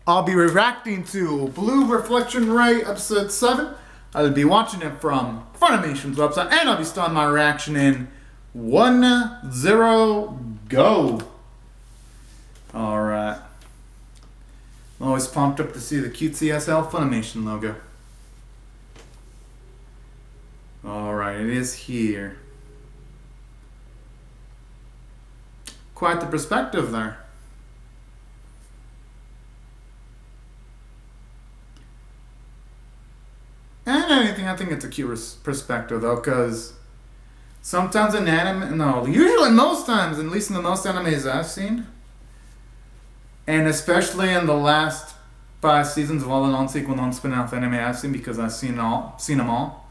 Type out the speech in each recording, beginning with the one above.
I'll be reacting to Blue Reflection Ray episode 7. I'll be watching it from Funimation's website, and I'll be starting my reaction in 1-0 go. Alright. I'm always pumped up to see the cutesy SL Funimation logo. Alright, it is here. Quite the perspective there. And anything, I think it's a cute perspective though, because sometimes in anime, no, usually most times, at least in the most animes I've seen, and especially in the last 5 seasons of all the non-sequel, non-spin-off anime I've seen, because I've seen them all.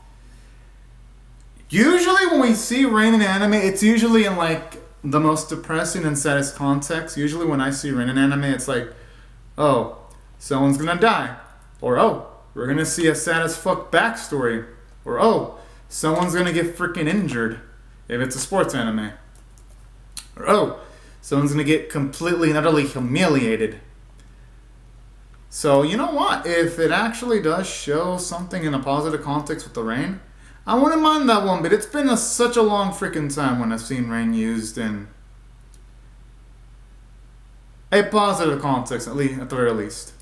Usually when we see rain in anime, it's usually in like the most depressing and saddest context. Usually when I see rain in anime, it's like, oh, someone's gonna die, or oh, we're gonna see a sad as fuck backstory, or oh, someone's gonna get freaking injured if it's a sports anime, or oh, someone's gonna get completely and utterly humiliated. So you know what? If it actually does show something in a positive context with the rain, I wouldn't mind that one. But it's been such a long freaking time when I've seen rain used in a positive context, at the very least.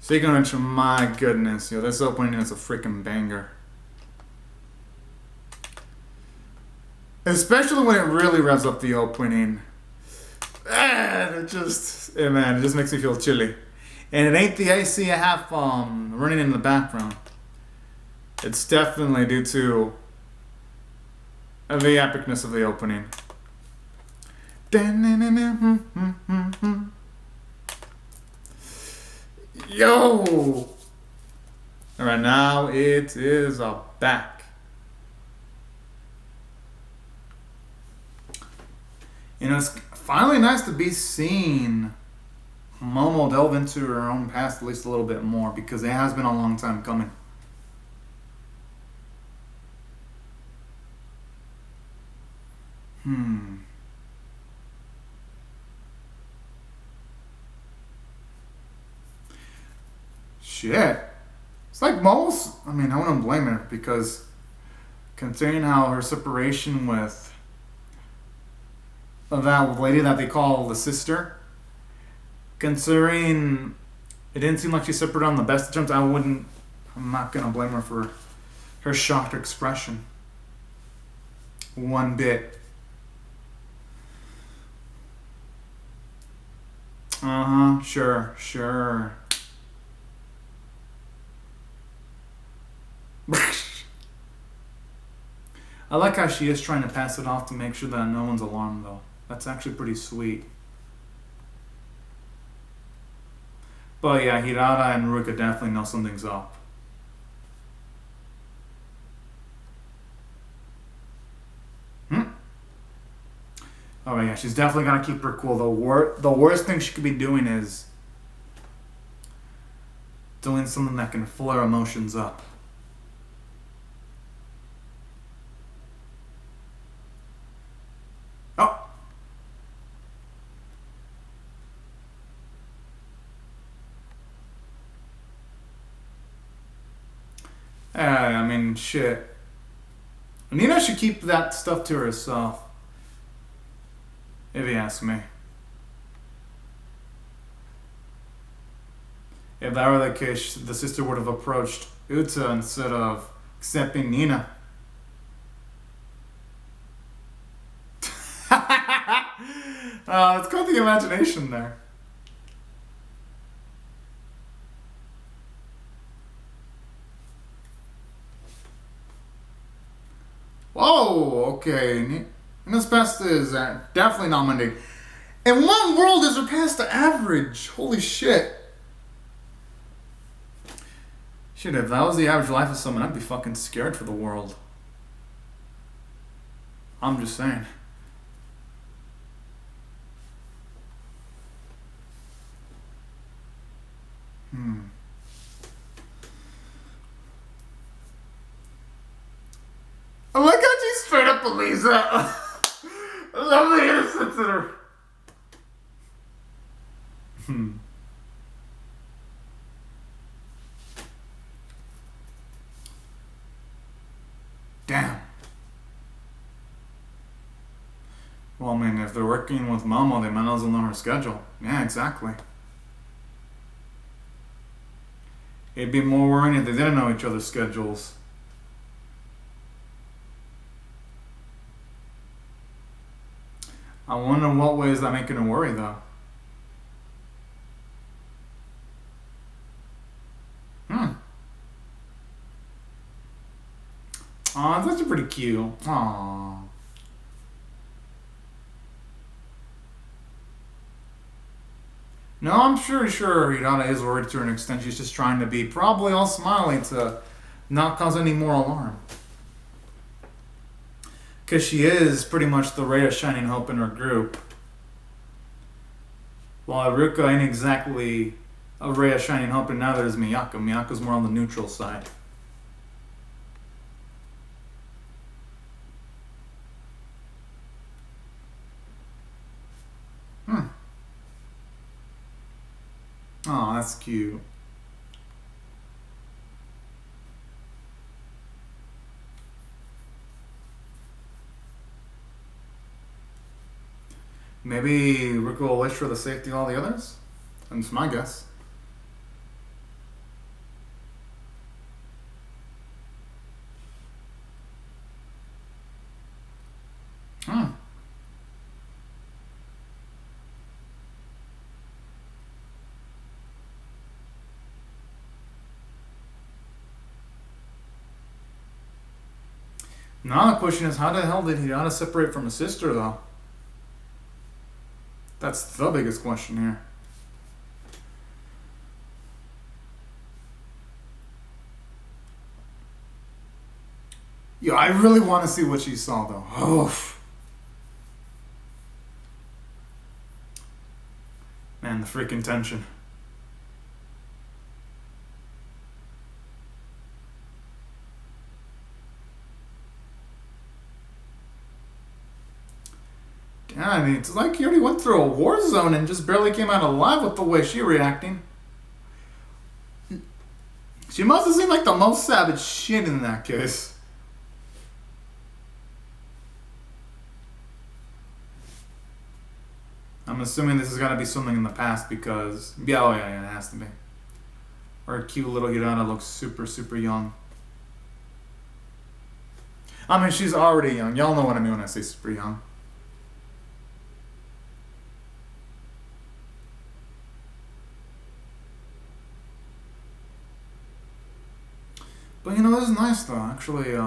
So you can mention, my goodness, yo, this opening is a freaking banger. Especially when it really revs up the opening. And it just, yeah, man, it just makes me feel chilly. And it ain't the AC I have running in the background. It's definitely due to the epicness of the opening. Yo! Alright, now it is back. You know, it's finally nice to be seeing Momo delve into her own past at least a little bit more, because it has been a long time coming. Shit. It's like most, I mean, I wouldn't blame her, because considering how her separation with that lady that they call the sister, considering it didn't seem like she separated on the best of terms, I'm not gonna blame her for her shocked expression. One bit. Sure. I like how she is trying to pass it off to make sure that no one's alarmed, though. That's actually pretty sweet. But yeah, Hirata and Ruka definitely know something's up. Oh yeah, she's definitely gonna keep her cool. The worst thing she could be doing is doing something that can flare emotions up. Oh! I mean, shit. Nina should keep that stuff to herself, if you ask me. If that were the case, the sister would have approached Uta instead of accepting Nina. It's called the imagination there. Whoa, okay. Nina's best is definitely nominated. In what world is her past the average? Holy shit. Shit, if that was the average life of someone, I'd be fucking scared for the world. I'm just saying. I like how she straight up believes that. I love the innocence in her. Damn. Well, I mean, if they're working with Momo, they might as well know her schedule. Yeah, exactly. It'd be more worrying if they didn't know each other's schedules. I wonder in what way is that making her worry, though. Hmm. Aw, that's actually pretty cute. Aw. No, I'm sure Hirata is worried to an extent. She's just trying to be probably all smiley to not cause any more alarm. Because she is pretty much the ray of shining hope in her group. While Iruka ain't exactly a ray of shining hope, and neither is Miyako. Miyako's more on the neutral side. Hmm. Oh, that's cute. Maybe Ruka will wish for the safety of all the others? That's my guess. Hmm. Now the question is, how the hell did Hinata separate from his sister, though? That's the biggest question here. Yo, I really want to see what she saw, though. Oof. Man, the freaking tension. Yeah, I mean, it's like he already went through a war zone and just barely came out alive with the way she reacting. She must have seemed like the most savage shit in that case. I'm assuming this has got to be something in the past because... Yeah, oh yeah, it has to be. Our cute little Hirana looks super, super young. I mean, she's already young. Y'all know what I mean when I say super young. But you know, this is nice though, actually,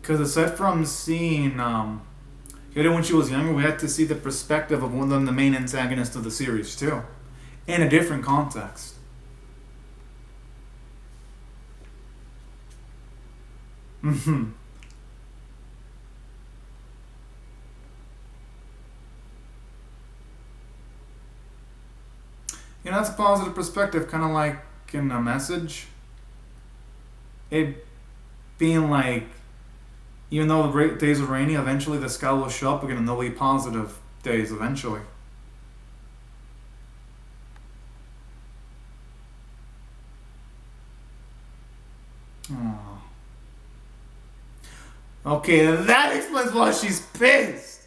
because aside from seeing Hiro when she was younger, we had to see the perspective of one of the main antagonists of the series too, in a different context. Mm-hmm. You know, that's a positive perspective, kind of like in a message. It being like, even though the great days are rainy, eventually the sky will show up again and there'll be positive days eventually. Aww. Okay, that explains why she's pissed.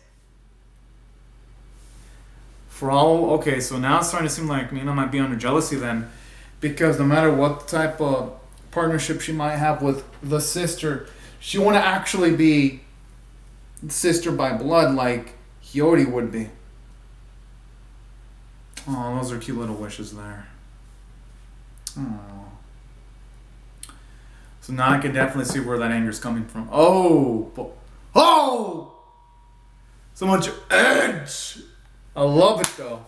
For all, okay, so now it's starting to seem like Nina might be under jealousy then, because no matter what type of partnership she might have with the sister, she want to actually be sister by blood like Hiyori would be. Oh, those are cute little wishes there. Oh. So now I can definitely see where that anger's coming from. Oh! So much edge! I love it though.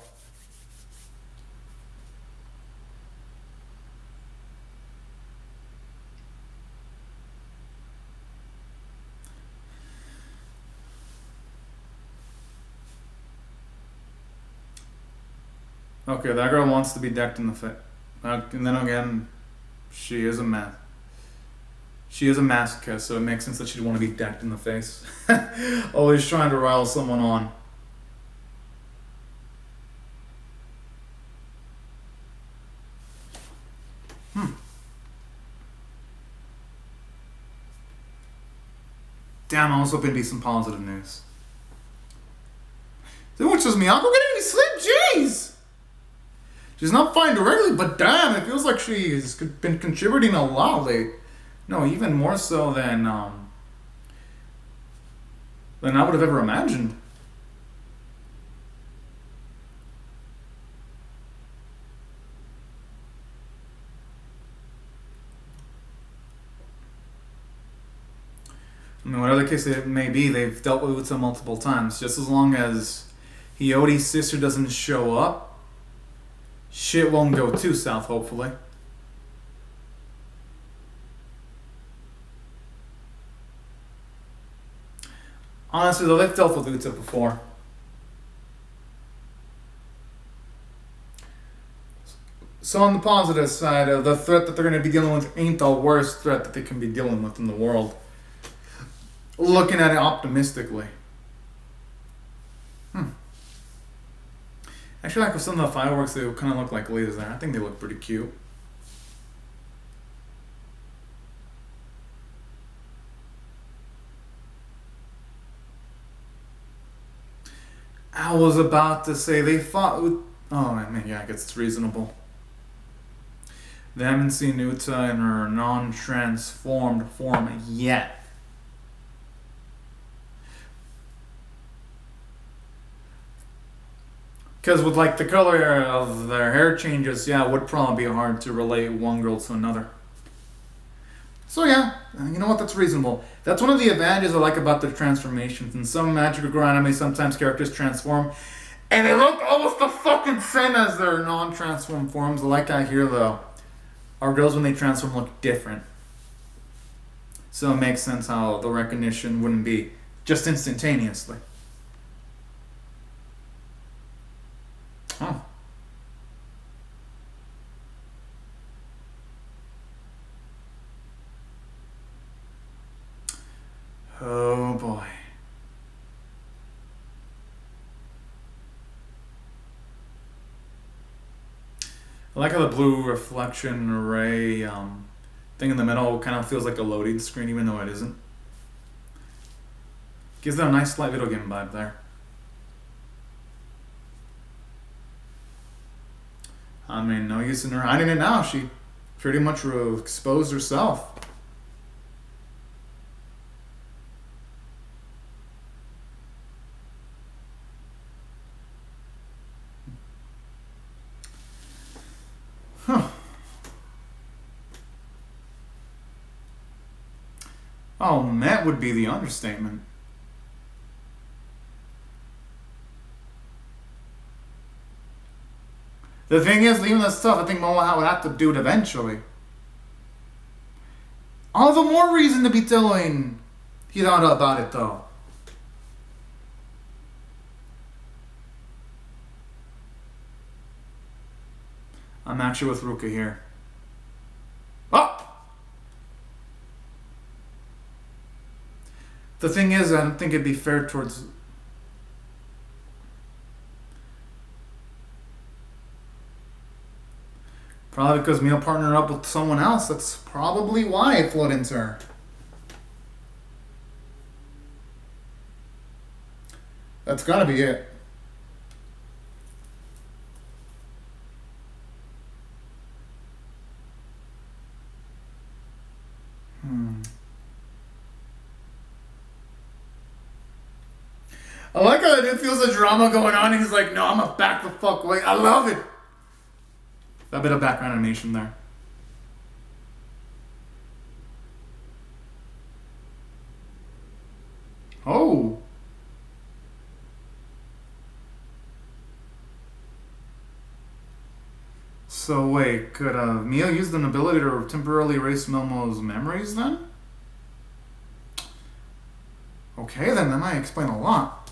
Okay, that girl wants to be decked in the face. And then again, she is a man. She is a masochist, so it makes sense that she'd want to be decked in the face. Always trying to rile someone on. Hmm. Damn, I was hoping to be some positive news. Then which is Miyako getting any sleep? Jeez! She's not fine directly, but damn, it feels like she's been contributing a lot lately. No, even more so than I would have ever imagined. I mean, whatever case it may be, they've dealt with Uta multiple times. Just as long as Hiyori's sister doesn't show up, shit won't go too south, hopefully. Honestly, though, they've dealt with Uta before. So on the positive side, the threat that they're going to be dealing with ain't the worst threat that they can be dealing with in the world. Looking at it optimistically. Actually, like with some of the fireworks, they kind of look like lasers there. I think they look pretty cute. I was about to say they fought with... Oh, I mean, yeah, I guess it's reasonable. They haven't seen Uta in her non-transformed form yet. Because with like the color of their hair changes, yeah, it would probably be hard to relate one girl to another. So yeah, you know what, that's reasonable. That's one of the advantages I like about their transformations. In some magical girl anime, sometimes characters transform, and they look almost the fucking same as their non-transformed forms. Like I hear though, our girls when they transform look different. So it makes sense how the recognition wouldn't be just instantaneously. Oh. Oh boy. I like how the blue reflection array thing in the middle kind of feels like a loading screen even though it isn't. Gives that a nice slight video game vibe there. I mean, no use in her hiding it now. She pretty much exposed herself. Huh. Oh, that would be the understatement. The thing is, even this stuff, I think Moa would have to do it eventually. All the more reason to be telling Hirata about it, though. I'm actually with Ruka here. Oh! The thing is, I don't think it'd be fair towards... Probably because Mio partnered up with someone else. That's probably why it flowed into her. That's gotta be it. I like how it feels a drama going on and he's like, no, I'm gonna back the fuck away. I love it. That bit of background animation there. Oh. So wait, could Mio use an ability to temporarily erase Momo's memories then? Okay, then that might explain a lot.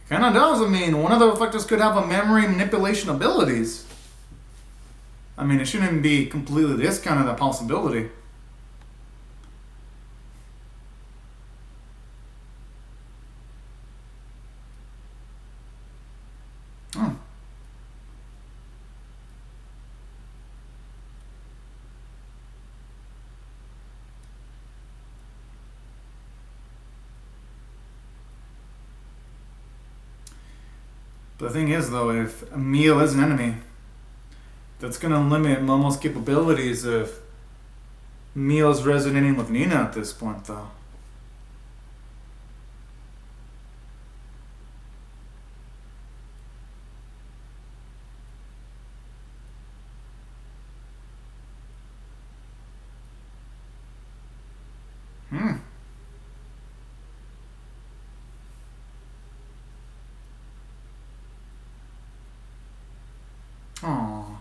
Kinda does. I mean, one of the reflectors could have a memory manipulation abilities. I mean, it shouldn't be completely discounted, that possibility. Oh. The thing is, though, if Mio is an enemy, that's gonna limit Momo's capabilities if Mio's resonating with Nina at this point, though. Hmm. Aww.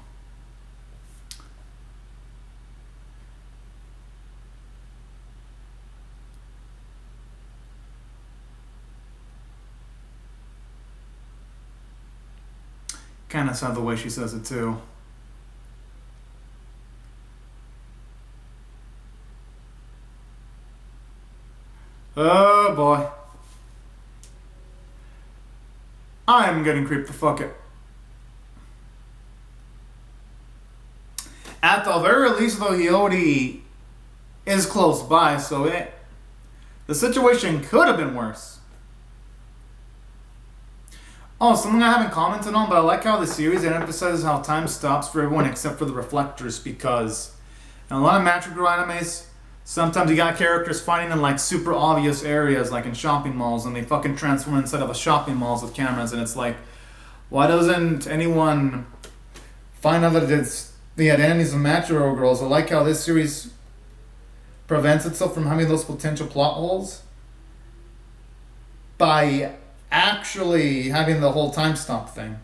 Kind of sad the way she says it, too. Oh boy. I'm getting creeped the fuck it. At the very least, though, Hiyori is close by, so the situation could have been worse. Oh, something I haven't commented on, but I like how the series emphasizes how time stops for everyone except for the reflectors, because in a lot of Magic Girl animes, sometimes you got characters fighting in like super obvious areas, like in shopping malls, and they fucking transform inside of a shopping malls with cameras, and it's like, why doesn't anyone find out that it's the identities of Magic Girls? I like how this series prevents itself from having those potential plot holes by actually having the whole time stop thing.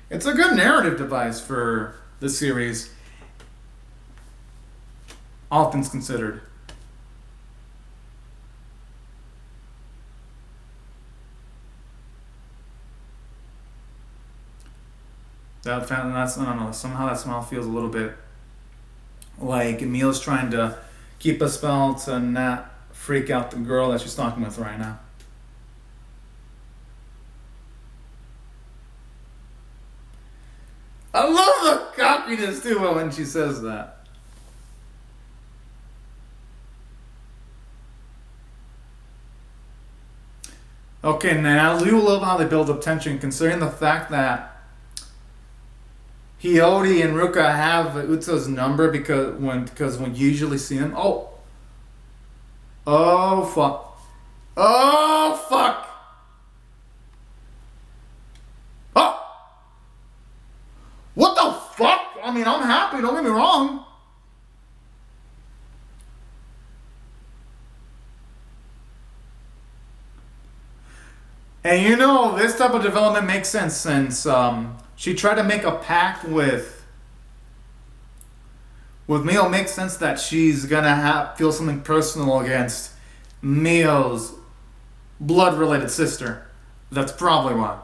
It's a good narrative device for the series, all things considered. That's I don't know. Somehow that smile feels a little bit like Emil's trying to keep a spell to not freak out the girl that she's talking with right now. I love the cockiness too when she says that. Okay, now I do love how they build up tension, considering the fact that Hiyori and Ruka have Utsu's number because when you usually see him, oh fuck, oh fuck, oh, what the fuck? I mean, I'm happy. Don't get me wrong. And you know, this type of development makes sense since she tried to make a pact with Mio. It makes sense that she's gonna feel something personal against Mio's blood-related sister. That's probably why.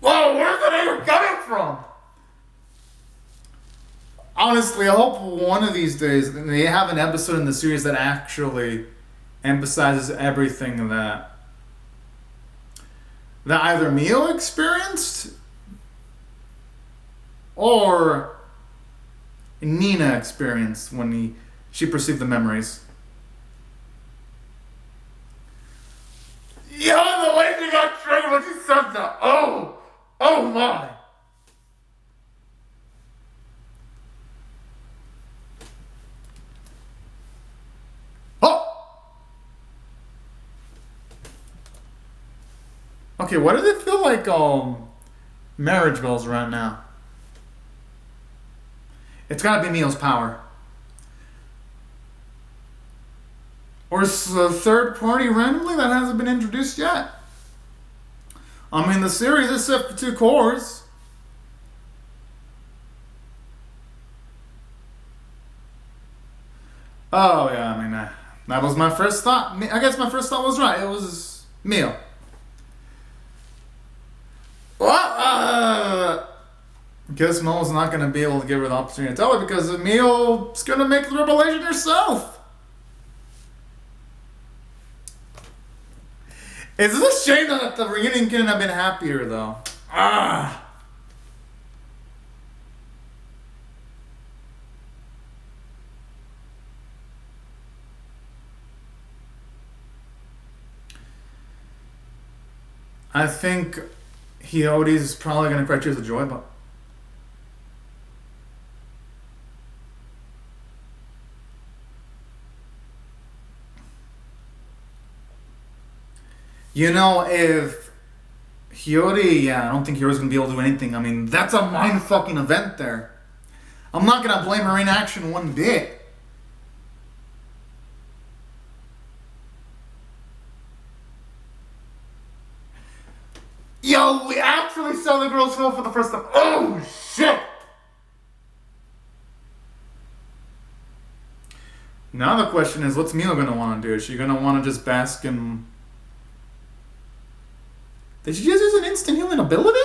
Whoa, where's the name coming from? Honestly, I hope one of these days they have an episode in the series that actually emphasizes everything that either Mio experienced or Nina experienced when she perceived the memories. Yo, the way she got triggered when she said that. Oh my. Okay, what does it feel like marriage bells right now? It's gotta be Mio's power. Or a third party randomly that hasn't been introduced yet. I mean, the series is set for 2 cores. Oh yeah, I mean, that was my first thought. I guess my first thought was right. It was Mio. Well, guess Mo's not going to be able to give her the opportunity to tell her because Mio's going to make the revelation herself. It's a shame that the reunion couldn't have been happier, though. I think Hiyori's probably gonna cry tears of joy, but if Hiyori, yeah, I don't think Hiyori's gonna be able to do anything. I mean, that's a mind fucking event there. I'm not gonna blame her inaction one bit. Yo, we actually saw the girls fall for the first time. Oh shit! Now the question is, what's Mila gonna want to do? Is she gonna want to just bask in? Did she just use an instant healing ability?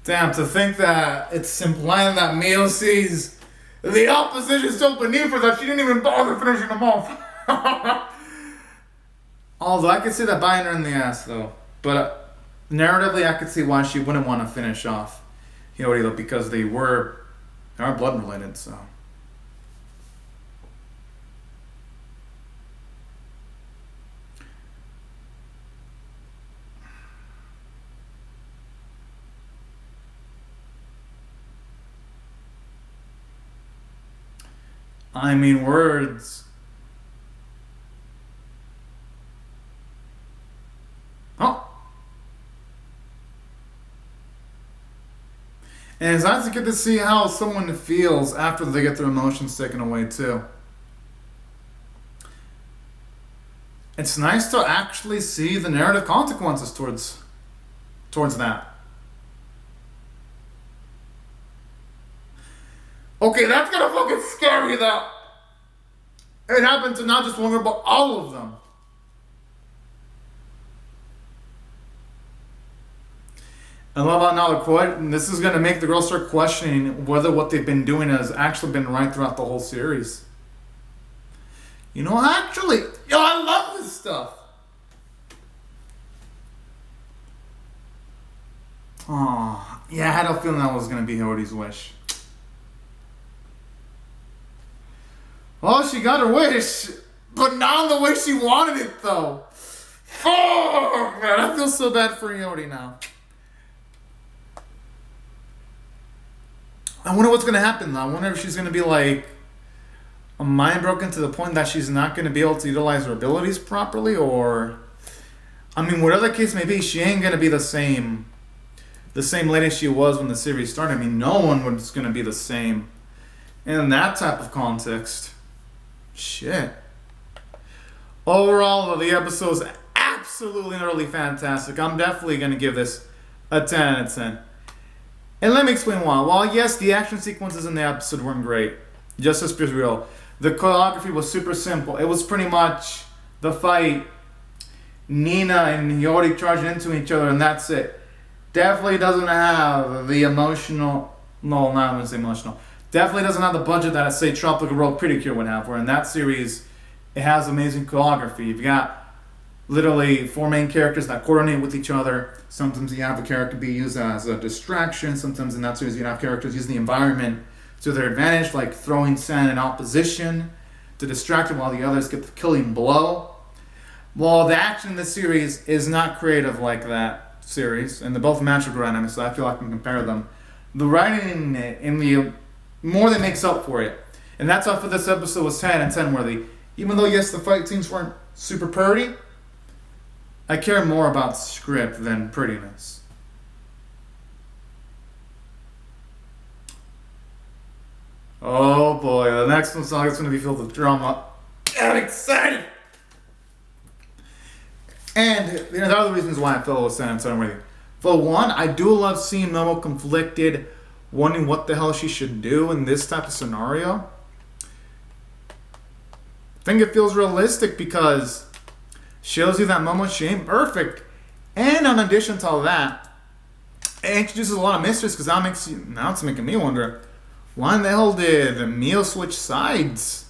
Damn, to think that it's implying that Mio sees the opposition so beneath her that she didn't even bother finishing them off. Although I could see that biting her in the ass though. But narratively, I could see why she wouldn't want to finish off Hiyori though, because they are blood related, so. I mean, words. Oh. And it's nice to get to see how someone feels after they get their emotions taken away, too. It's nice to actually see the narrative consequences towards that. Okay, that's gonna fucking scary though. It happened to not just one girl, but all of them. And what about now this is gonna make the girls start questioning whether what they've been doing has actually been right throughout the whole series. Actually, I love this stuff. Oh, yeah, I had a feeling that was gonna be Hiyori's wish. Oh, she got her wish, but not the way she wanted it, though. Oh, man, I feel so bad for Hiyori now. I wonder what's going to happen, though. I wonder if she's going to be, mind broken to the point that she's not going to be able to utilize her abilities properly, or... I mean, whatever the case may be, she ain't going to be the same lady she was when the series started. I mean, no one was going to be the same in that type of context. Shit. Overall, the episode is absolutely and utterly fantastic. I'm definitely going to give this a 10 out of 10. And let me explain why. While yes, the action sequences in the episode weren't great, just as real, the choreography was super simple. It was pretty much the fight, Nina and Hiyori charging into each other, and that's it. Definitely doesn't have the emotional... No, not going to say emotional. Definitely doesn't have the budget that, say, Tropical Road Pedicure would have, where in that series, it has amazing choreography. You've got literally 4 main characters that coordinate with each other. Sometimes you have a character be used as a distraction. Sometimes in that series, you have characters use the environment to their advantage, like throwing sand in opposition to distract them while the others get the killing blow. Well, the action in this series is not creative like that series, and they're both magical anime, so I feel I can compare them. The writing in the more than makes up for it. And that's why for this episode was 10 and 10 worthy. Even though, yes, the fight scenes weren't super pretty, I care more about script than prettiness. Oh boy, the next one song is going to be filled with drama. I'm excited! And there are other reasons why I felt it was 10 and 10 worthy. For one, I do love seeing Momo conflicted, wondering what the hell she should do in this type of scenario. I think it feels realistic because shows you that she ain't perfect. And in addition to all that, it introduces a lot of mysteries because now it's making me wonder, why in the hell did Mio switch sides?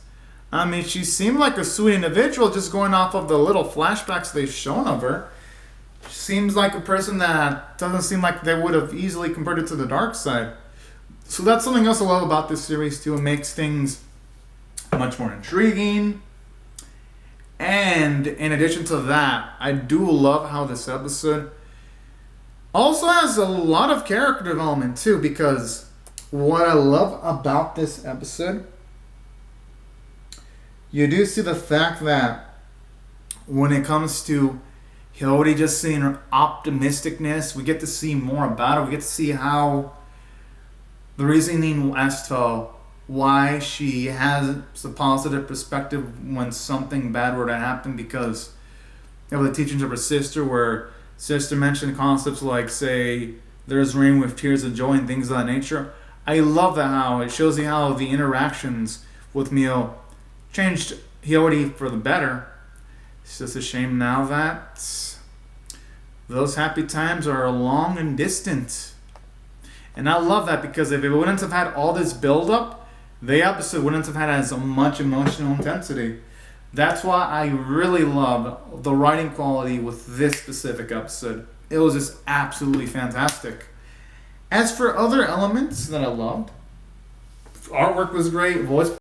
I mean, she seemed like a sweet individual just going off of the little flashbacks they've shown of her. seems like a person that doesn't seem like they would have easily converted to the dark side. So that's something else I love about this series too. It makes things much more intriguing. And in addition to that, I do love how this episode also has a lot of character development too, because what I love about this episode, you do see the fact that when it comes to Hiyori just seeing her optimisticness, we get to see more about it. We get to see how the reasoning as to why she has a positive perspective when something bad were to happen, because of the teachings of her sister, where sister mentioned concepts like, say, there's rain with tears of joy and things of that nature. I love that, how it shows you how the interactions with Mio changed Hiyori for the better. It's just a shame now that those happy times are long and distant. And I love that, because if it wouldn't have had all this build up, the episode wouldn't have had as much emotional intensity. That's why I really love the writing quality with this specific episode. It was just absolutely fantastic. As for other elements that I loved, artwork was great, voice